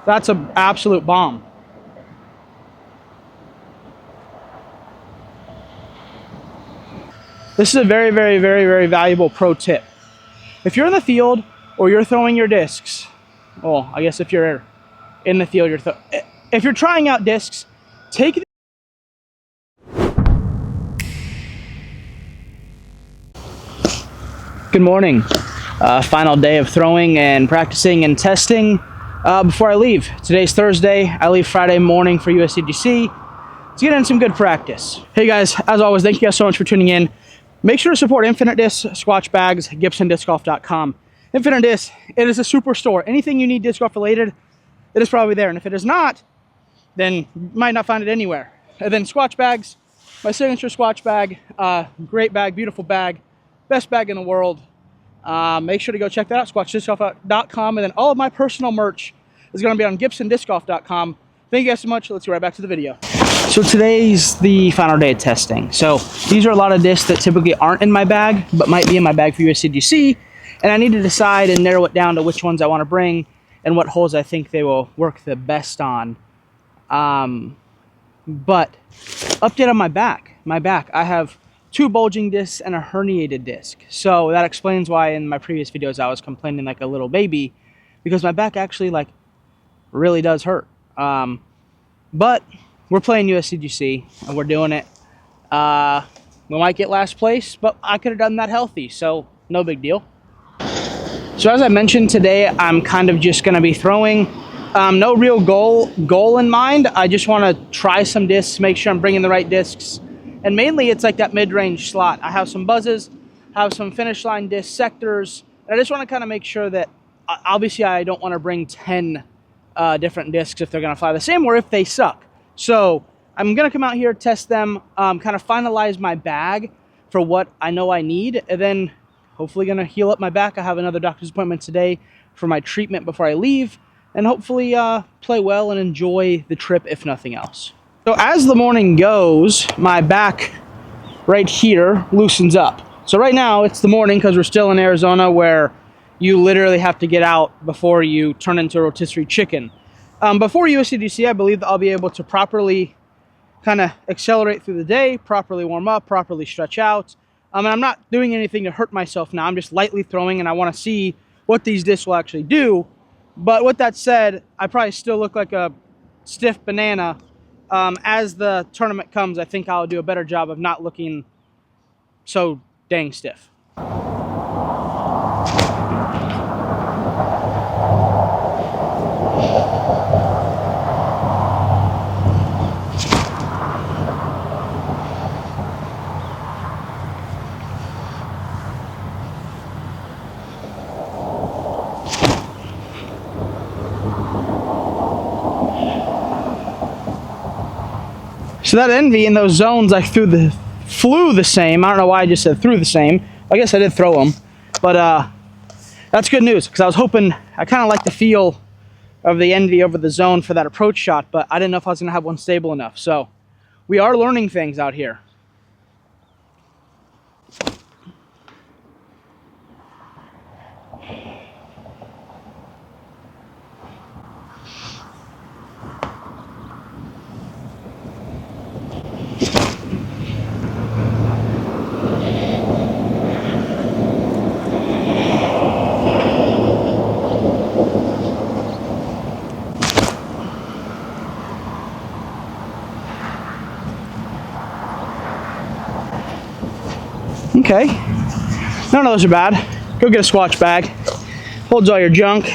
That's an absolute bomb. This is a very, very, very, very valuable pro tip. If you're in the field or you're throwing your discs, well, I guess if you're in the field, if you're trying out discs, take the Good morning. Final day of throwing and practicing and testing before I leave. Today's Thursday. I leave Friday morning for Usdgc to get in some good practice. Hey guys, as always, thank you guys so much for tuning in. Make sure to support Infinite Discs, Squatch Bags, GibsonDiscGolf.com. Infinite Discs, it is a superstore. Anything you need disc golf related, it is probably there. And if it is not, then you might not find it anywhere. And then Squatch Bags, my signature Squatch bag, great bag, beautiful bag, best bag in the world. Make sure to go check that out, SquatchDiscGolf.com. And then all of my personal merch is going to be on GibsonDiscGolf.com. Thank you guys so much. Let's get right back to the video. So today's the final day of testing. So these are a lot of discs that typically aren't in my bag, but might be in my bag for Usdgc. And I need to decide and narrow it down to which ones I want to bring and what holes I think they will work the best on. But update on my back. I have 2 bulging discs and a herniated disc. So that explains why in my previous videos I was complaining like a little baby, because my back actually like really does hurt. But we're playing Usdgc and we're doing it. We might get last place, but I could have done that healthy, so no big deal. So as I mentioned today, I'm kind of just going to be throwing. No real goal in mind. I just want to try some discs, make sure I'm bringing the right discs. And mainly it's like that mid-range slot. I have some buzzes, have some finish line disc sectors. And I just want to kind of make sure that, obviously I don't want to bring 10 different discs if they're going to fly the same or if they suck. So I'm going to come out here, test them, kind of finalize my bag for what I know I need, and then hopefully going to heal up my back. I have another doctor's appointment today for my treatment before I leave, and hopefully play well and enjoy the trip if nothing else. So as the morning goes, my back right here loosens up. So right now it's the morning because we're still in Arizona where you literally have to get out before you turn into a rotisserie chicken. Before Usdgc, I believe that I'll be able to properly kind of accelerate through the day, properly warm up, properly stretch out. And I'm not doing anything to hurt myself now. I'm just lightly throwing, and I want to see what these discs will actually do. But with that said, I probably still look like a stiff banana. As the tournament comes, I think I'll do a better job of not looking so dang stiff. So that envy in those zones, I flew the same. I don't know why I just said threw the same. I guess I did throw them, but that's good news because I was hoping, I kind of like the feel of the envy over the zone for that approach shot, but I didn't know if I was going to have one stable enough. So we are learning things out here. Okay, none of those are bad. Go get a Squatch bag. Holds all your junk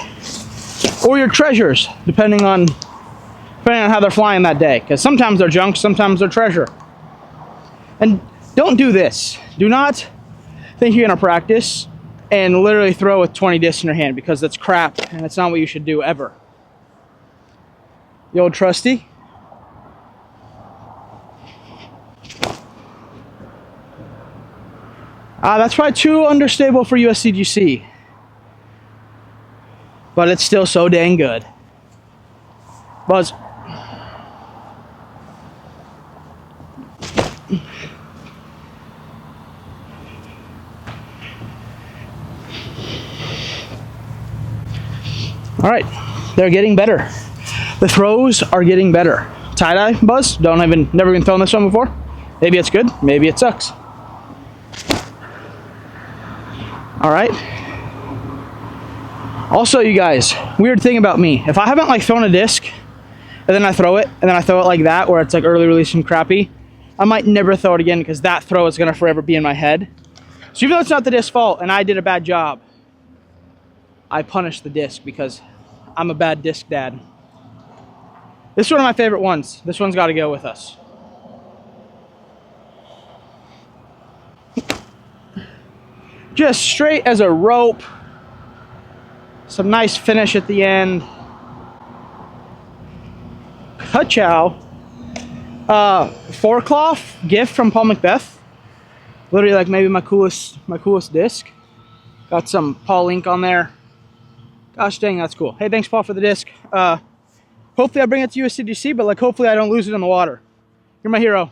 or your treasures, depending on how they're flying that day. Because sometimes they're junk, sometimes they're treasure. And don't do this. Do not think you're gonna practice and literally throw with 20 discs in your hand, because that's crap and it's not what you should do ever. The old trusty. That's probably too understable for Usdgc, but it's still so dang good. Buzz. All right, they're getting better. The throws are getting better. Tie-dye, Buzz? Never been thrown this one before? Maybe it's good, maybe it sucks. All right. Also, you guys, weird thing about me. If I haven't like thrown a disc, and then I throw it, and then I throw it like that, where it's like early release and crappy, I might never throw it again because that throw is gonna forever be in my head. So even though it's not the disc's fault and I did a bad job, I punish the disc because I'm a bad disc dad. This is one of my favorite ones. This one's gotta go with us. Just straight as a rope. Some nice finish at the end. Ka-chow. Four-cloth gift from Paul Macbeth. Literally like maybe my coolest disc. Got some Paul ink on there. Gosh dang, that's cool. Hey, thanks Paul for the disc. Hopefully I bring it to Usdgc, but like hopefully I don't lose it in the water. You're my hero.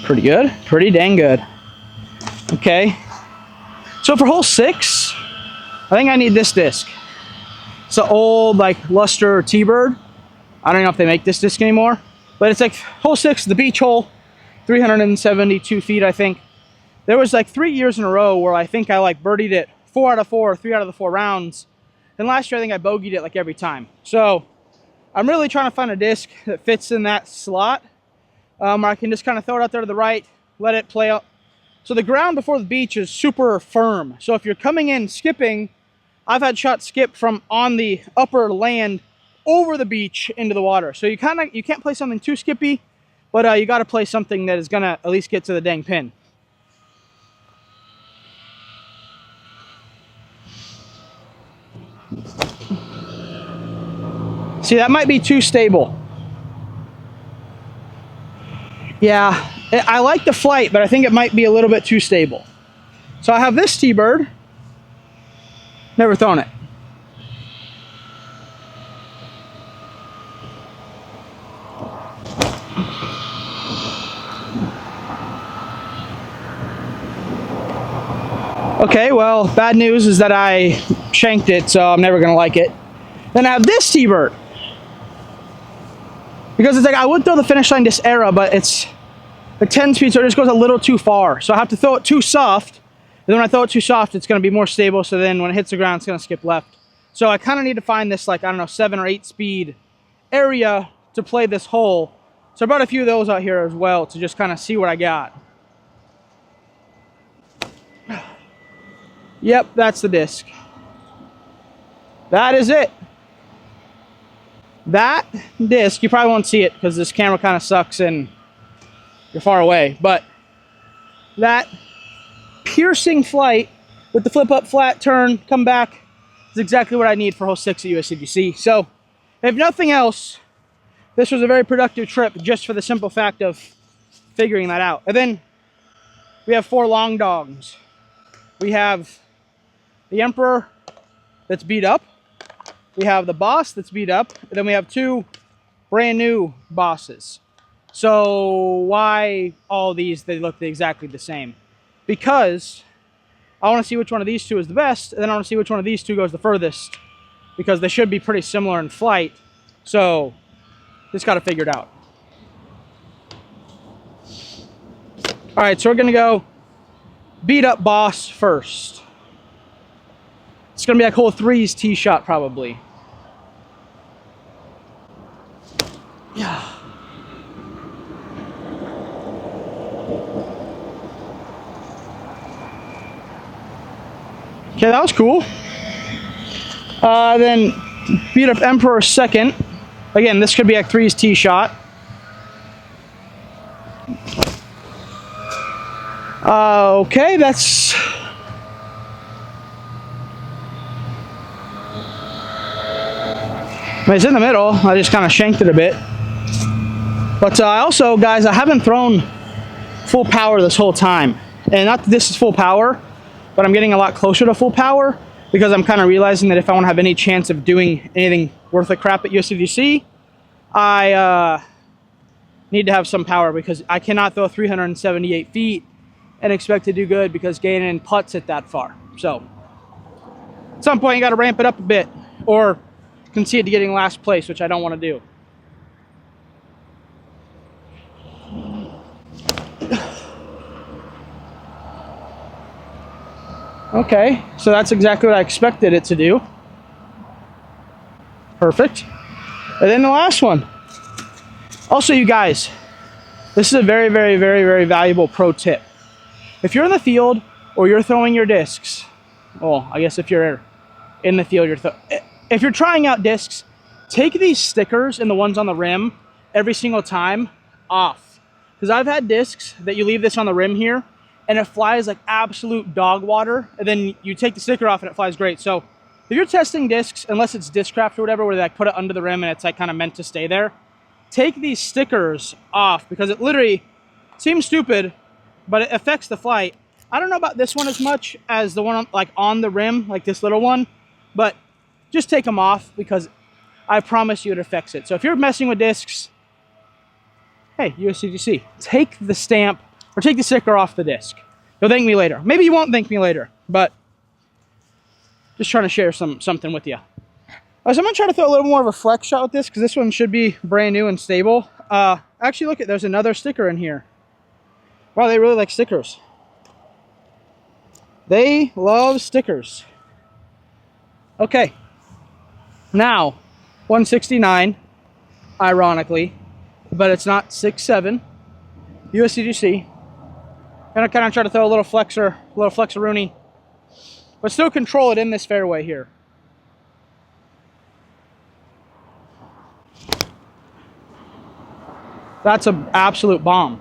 Pretty good, pretty dang good. Okay, so for hole 6, I think I need this disc. It's an old like Luster T-Bird. I don't know if they make this disc anymore, but it's like hole 6, the beach hole, 372 feet, I think. There was like 3 years in a row where I think I like birdied it 4 out of 4, 3 out of the 4 rounds. And last year I think I bogeyed it like every time. So I'm really trying to find a disc that fits in that slot. Where I can just kind of throw it out there to the right, let it play out. So the ground before the beach is super firm. So if you're coming in skipping, I've had shots skip from on the upper land over the beach into the water. So you can't play something too skippy, but you got to play something that is gonna at least get to the dang pin. See, that might be too stable. Yeah, I like the flight, but I think it might be a little bit too stable. So I have this T-Bird. Never thrown it. Okay, well, bad news is that I shanked it, so I'm never gonna like it. Then I have this T-Bird. Because it's like, I would throw the finish line this era, but it's a 10 speed, so it just goes a little too far. So I have to throw it too soft. And then when I throw it too soft, it's gonna be more stable. So then when it hits the ground, it's gonna skip left. So I kind of need to find this, like, I don't know, 7 or 8 speed area to play this hole. So I brought a few of those out here as well to just kind of see what I got. Yep, that's the disc. That is it. That disc, you probably won't see it because this camera kind of sucks and you're far away, but that piercing flight with the flip up, flat turn, come back is exactly what I need for hole 6 at Usdgc. So if nothing else, this was a very productive trip just for the simple fact of figuring that out. And then we have 4 long dogs. We have the Emperor that's beat up. We have the Boss that's beat up, and then we have 2 brand new Bosses. So why all these, they look exactly the same? Because I want to see which one of these 2 is the best, and then I want to see which one of these 2 goes the furthest, because they should be pretty similar in flight. So just got to figure it out. All right, so we're going to go beat up Boss first. It's going to be like hole 3's tee shot probably. Yeah. Okay, that was cool. Then beat up Emperor second. Again, this could be like 3's tee shot. Okay, that's... It's in the middle. I just kind of shanked it a bit. But I also, guys, I haven't thrown full power this whole time. And not that this is full power, but I'm getting a lot closer to full power because I'm kind of realizing that if I want to have any chance of doing anything worth a crap at Usdgc, I need to have some power, because I cannot throw 378 feet and expect to do good because Gannon putts it that far. So at some point you got to ramp it up a bit, or concede to getting last place, which I don't want to do. Okay, so that's exactly what I expected it to do. Perfect. And then the last one. Also, you guys, this is a very, very, very, very valuable pro tip. If you're in the field or you're throwing your discs, well, I guess if you're in the field, if you're trying out discs, take these stickers and the ones on the rim every single time off. Because I've had discs that you leave this on the rim here and it flies like absolute dog water, and then you take the sticker off and it flies great. So if you're testing discs, unless it's Discraft or whatever, where they like put it under the rim and it's like kind of meant to stay there, take these stickers off, because it literally seems stupid, but it affects the flight. I don't know about this one as much as the one like on the rim, like this little one, but just take them off, because I promise you it affects it. So if you're messing with discs, hey, Usdgc, take the stamp or take the sticker off the disc. You'll thank me later. Maybe you won't thank me later, but just trying to share something with you. So I'm gonna try to throw a little more of a flex shot with this, because this one should be brand new and stable. Actually, look, there's another sticker in here. Wow, they really like stickers. They love stickers. Okay, now 169, ironically, but it's not 6.7. Usdgc. Gonna kind of try to throw a little flexer-rooney, but still control it in this fairway here. That's an absolute bomb.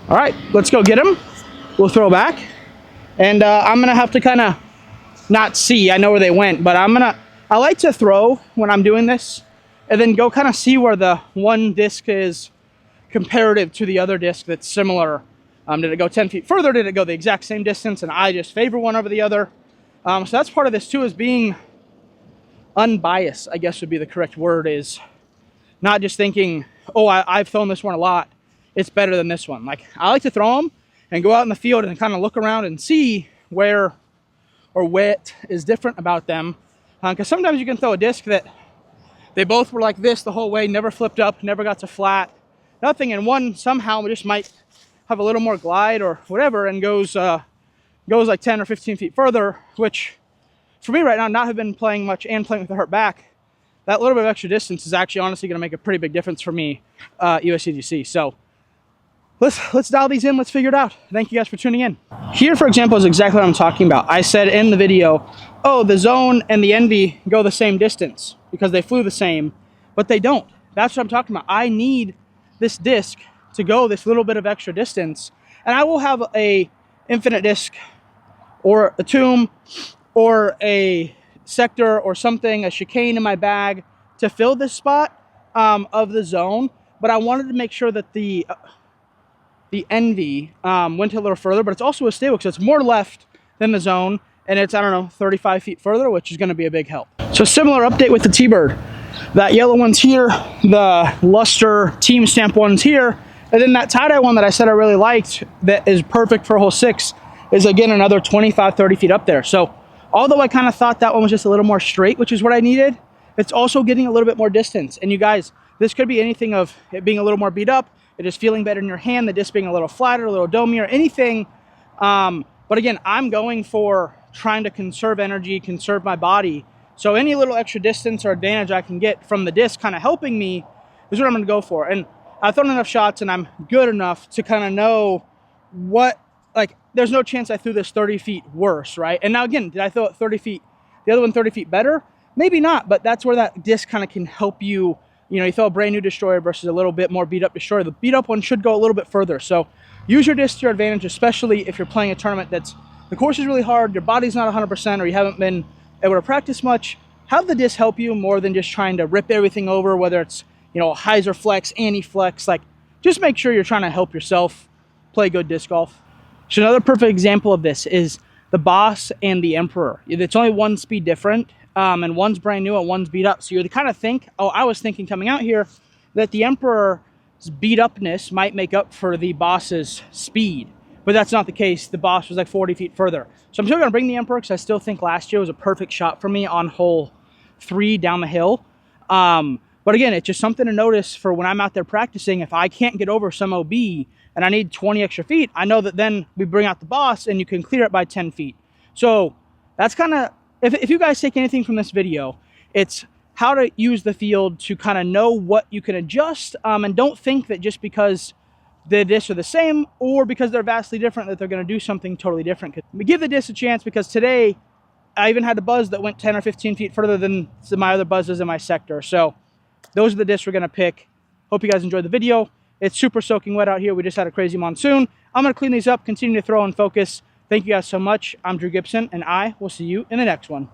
All right, let's go get him. We'll throw back. And I'm gonna have to kind of not see, I know where they went, but I like to throw when I'm doing this and then go kind of see where the one disc is comparative to the other disc that's similar. Did it go 10 feet further? Did it go the exact same distance and I just favor one over the other? So that's part of this too, is being unbiased, I guess would be the correct word, is not just thinking, oh, I've thrown this one a lot, it's better than this one. Like, I like to throw them and go out in the field and kind of look around and see where or what is different about them. Because sometimes you can throw a disc that they both were like this the whole way, never flipped up, never got to flat, nothing, and one somehow just might have a little more glide or whatever and goes like 10 or 15 feet further, which for me right now, not have been playing much and playing with a hurt back, that little bit of extra distance is actually honestly going to make a pretty big difference for me, Usdgc. So let's dial these in, let's figure it out. Thank you guys for tuning in. Here, for example, is exactly what I'm talking about. I said in the video, oh, the Zone and the Envy go the same distance because they flew the same, but they don't. That's what I'm talking about. I need this disc to go this little bit of extra distance, and I will have a infinite disc or a tomb or a sector or something, a chicane in my bag to fill this spot of the Zone, but I wanted to make sure that the Envy went a little further, but it's also a stable because it's more left than the Zone, and it's, I don't know, 35 feet further, which is going to be a big help. So similar update with the T-Bird. That yellow one's here, the Luster team stamp one's here, and then that tie-dye one that I said I really liked that is perfect for hole 6 is again another 25, 30 feet up there. So although I kind of thought that one was just a little more straight, which is what I needed, it's also getting a little bit more distance. And you guys, this could be anything of it being a little more beat up, it is feeling better in your hand, the disc being a little flatter, a little domier, anything. But again, I'm going for trying to conserve energy, conserve my body. So any little extra distance or advantage I can get from the disc kind of helping me is what I'm going to go for. And I've thrown enough shots and I'm good enough to kind of know what, like, there's no chance I threw this 30 feet worse, right? And now again, did I throw it 30 feet, the other one 30 feet better? Maybe not, but that's where that disc kind of can help you. You know, you throw a brand new destroyer versus a little bit more beat up destroyer. The beat up one should go a little bit further. So use your disc to your advantage, especially if you're playing a tournament that's, the course is really hard, your body's not 100%, or you haven't been able to practice much. Have the disc help you more than just trying to rip everything over, whether it's, you know, hyzer flex, anti-flex. Like, just make sure you're trying to help yourself play good disc golf. So another perfect example of this is the Boss and the Emperor. It's only one speed different, and one's brand new and one's beat up. So you kind of think, oh, I was thinking coming out here that the Emperor's beat upness might make up for the Boss's speed, but that's not the case. The Boss was like 40 feet further. So I'm still gonna bring the Emperor because I still think last year was a perfect shot for me on hole 3 down the hill. But again, it's just something to notice for when I'm out there practicing. If I can't get over some OB and I need 20 extra feet, I know that then we bring out the Boss and you can clear it by 10 feet. So that's kind of, if you guys take anything from this video, it's how to use the field to kind of know what you can adjust, and don't think that just because the discs are the same or because they're vastly different that they're going to do something totally different. Give the disc a chance, because today I even had a buzz that went 10 or 15 feet further than my other buzzes in my sector. So those are the discs we're going to pick. Hope you guys enjoyed the video. It's super soaking wet out here. We just had a crazy monsoon. I'm going to clean these up, continue to throw and focus. Thank you guys so much. I'm Drew Gibson, and I will see you in the next one.